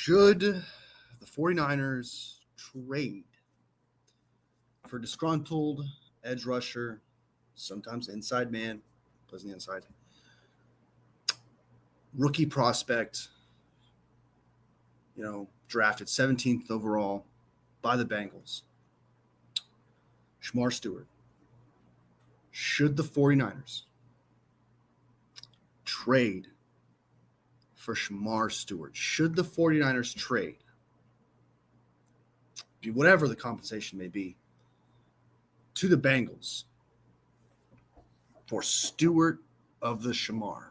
Should the 49ers trade for disgruntled edge rusher, sometimes inside man, plays on the inside, rookie prospect, drafted 17th overall by the Bengals, Shemar Stewart? Should the 49ers trade for Shemar Stewart? Should the 49ers trade, whatever the compensation may be, to the Bengals for Stewart of the Shemar?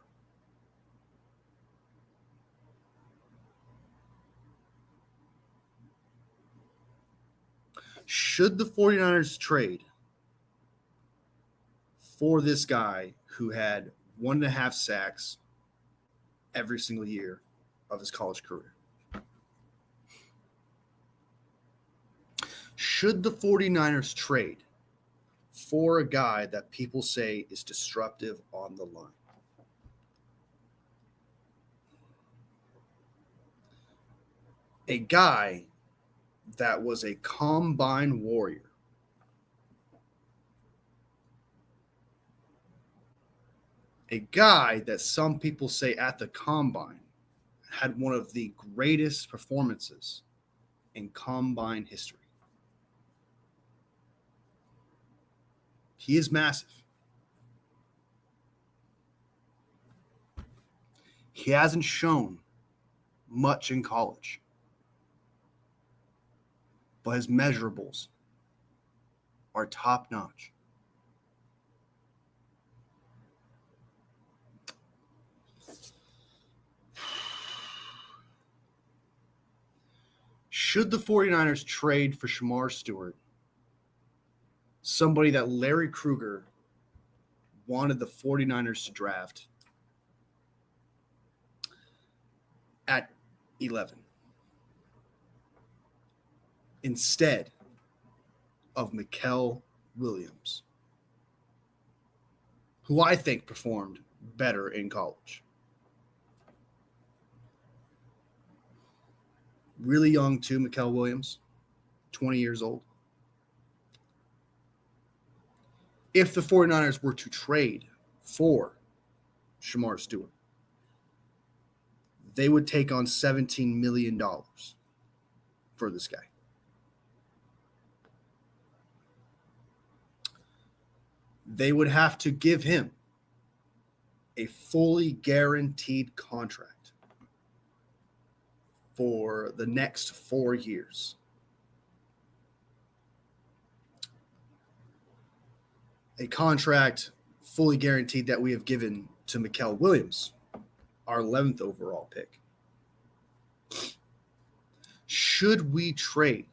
Should the 49ers trade for this guy who had 1.5 sacks every single year of his college career? Should the 49ers trade for a guy that people say is disruptive on the line? A guy that was a combine warrior. A guy that some people say at the combine had one of the greatest performances in combine history. He is massive. He hasn't shown much in college, but his measurables are top notch. Should the 49ers trade for Shemar Stewart, somebody that Larry Krueger wanted the 49ers to draft at 11, instead of Mikel Williams, who I think performed better in college? Really young too, Mikel Williams, 20 years old. If the 49ers were to trade for Shemar Stewart, they would take on $17 million for this guy. They would have to give him a fully guaranteed contract for the next 4 years. A contract fully guaranteed that we have given to Mikel Williams, our 11th overall pick. Should we trade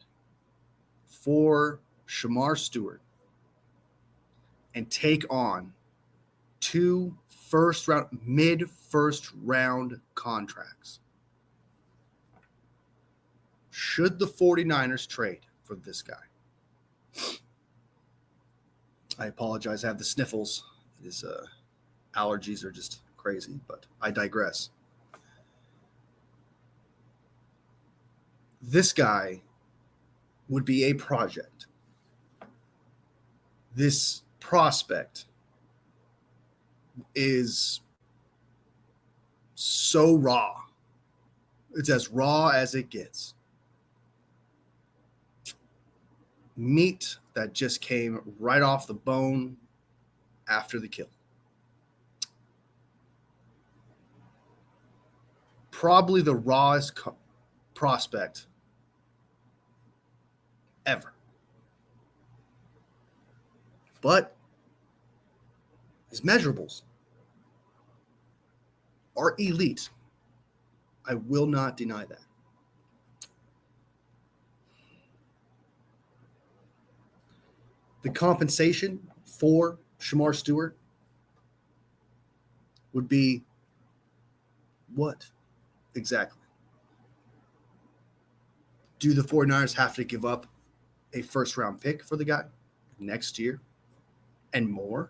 for Shemar Stewart and take on 2 mid-first round contracts? Should the 49ers trade for this guy? I apologize. I have the sniffles. His allergies are just crazy, but I digress. This guy would be a project. This prospect is so raw. It's as raw as it gets. Meat that just came right off the bone after the kill. Probably the rawest prospect ever. But his measurables are elite. I will not deny that. The compensation for Shemar Stewart would be what exactly? Do the 49ers have to give up a first-round pick for the guy next year and more?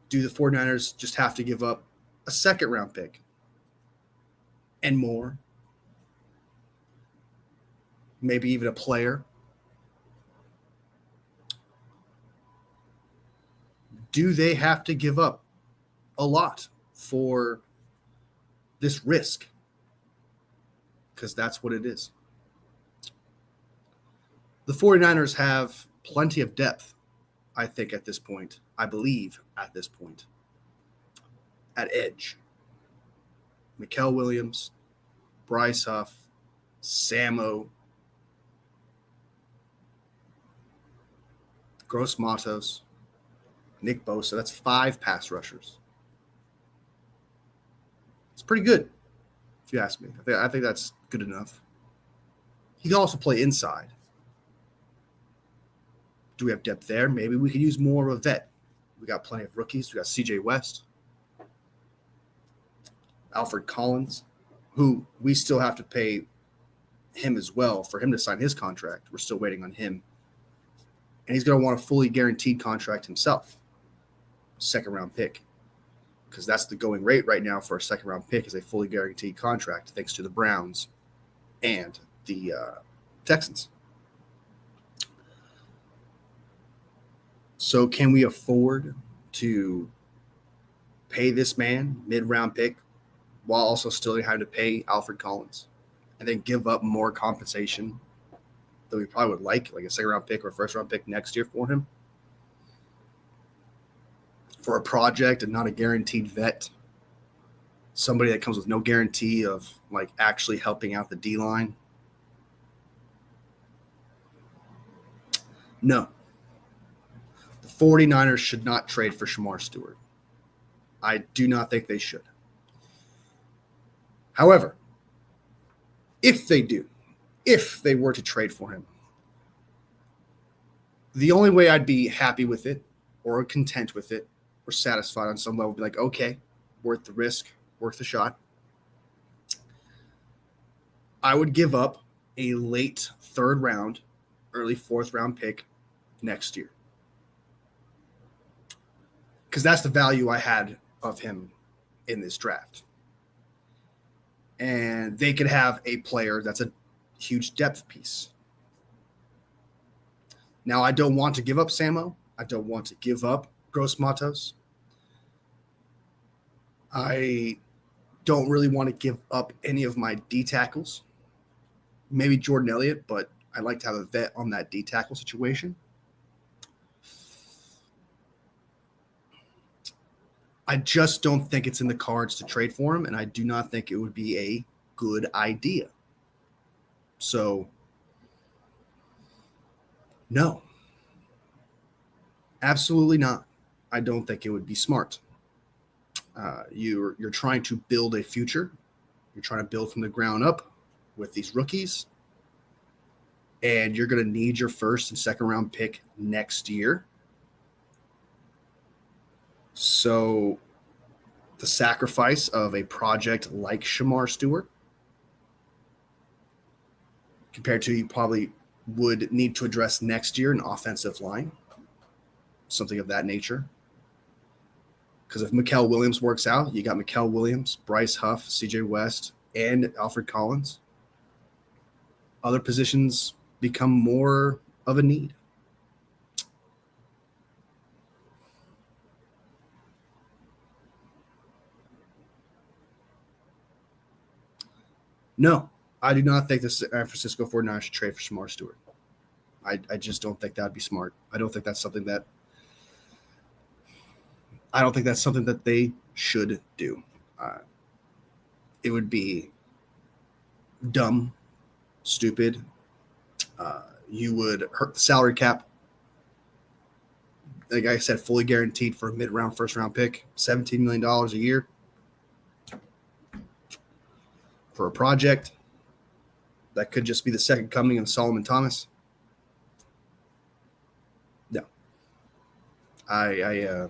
Do the 49ers just have to give up a second-round pick and more. Maybe even a player. Do they have to give up a lot for this risk? Because that's what it is. The 49ers have plenty of depth, I think, at this point. I believe at this point. At edge. Mikael Williams, Bryce Huff, Samo, Gross Matos, Nick Bosa. That's 5 pass rushers. It's pretty good, if you ask me. I think that's good enough. He can also play inside. Do we have depth there? Maybe we could use more of a vet. We got plenty of rookies. We got CJ West, Alfred Collins, who we still have to pay him as well for him to sign his contract. We're still waiting on him. And he's going to want a fully guaranteed contract himself. Second-round pick. Because that's the going rate right now for a second-round pick is a fully guaranteed contract, thanks to the Browns and the Texans. So can we afford to pay this man mid-round pick while also still having to pay Alfred Collins and then give up more compensation that we probably would like a second-round pick or a first-round pick next year for him? For a project and not a guaranteed vet, somebody that comes with no guarantee of actually helping out the D-line. No. The 49ers should not trade for Shemar Stewart. I do not think they should. However, if they do, if they were to trade for him, the only way I'd be happy with it or content with it or satisfied on some level would be like, okay, worth the risk, worth the shot. I would give up a late 3rd round, early 4th round pick next year. Because that's the value I had of him in this draft. And they could have a player that's a huge depth piece. Now, I don't want to give up Samo. I don't want to give up Gross Matos. I don't really want to give up any of my D tackles. Maybe Jordan Elliott, but I'd like to have a vet on that D tackle situation. I just don't think it's in the cards to trade for him, and I do not think it would be a good idea. So, no. Absolutely not. I don't think it would be smart. You're trying to build a future. You're trying to build from the ground up with these rookies. And you're going to need your 1st and 2nd round pick next year. So the sacrifice of a project like Shemar Stewart compared to you probably would need to address next year an offensive line, something of that nature. Because if Mikael Williams works out, you got Mikael Williams, Bryce Huff, CJ West, and Alfred Collins. Other positions become more of a need. No, I do not think the San Francisco 49ers should trade for Shemar Stewart. I just don't think that would be smart. I don't think that's something that they should do. It would be dumb, stupid. You would hurt the salary cap. Like I said, fully guaranteed for a mid-round, first-round pick, $17 million a year for a project that could just be the second coming of Solomon Thomas. No. I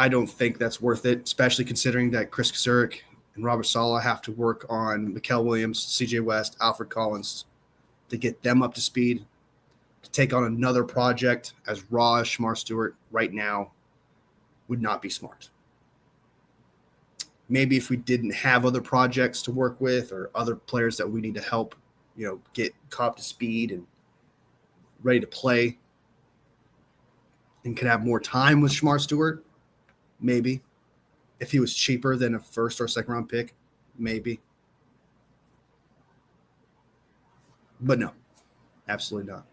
don't think that's worth it, especially considering that Chris Kasurik and Robert Saleh have to work on Mikael Williams, CJ West, Alfred Collins to get them up to speed. To take on another project as raw as Shemar Stewart right now would not be smart. maybe if we didn't have other projects to work with or other players that we need to help, get caught up to speed and ready to play and could have more time with Shemar Stewart, maybe. If he was cheaper than a first or second round pick, maybe. But no, absolutely not.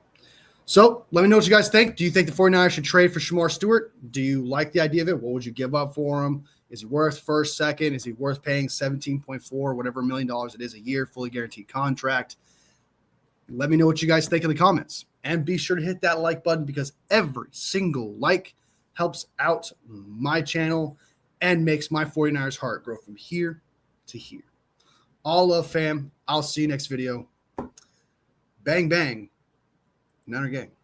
So let me know what you guys think. Do you think the 49ers should trade for Shemar Stewart? Do you like the idea of it? What would you give up for him? Is he worth first, second? Is he worth paying 17.4, whatever $1 million it is a year, fully guaranteed contract? Let me know what you guys think in the comments. And be sure to hit that like button because every single like helps out my channel and makes my 49ers heart grow from here to here. All love, fam. I'll see you next video. Bang, bang. Niner gang.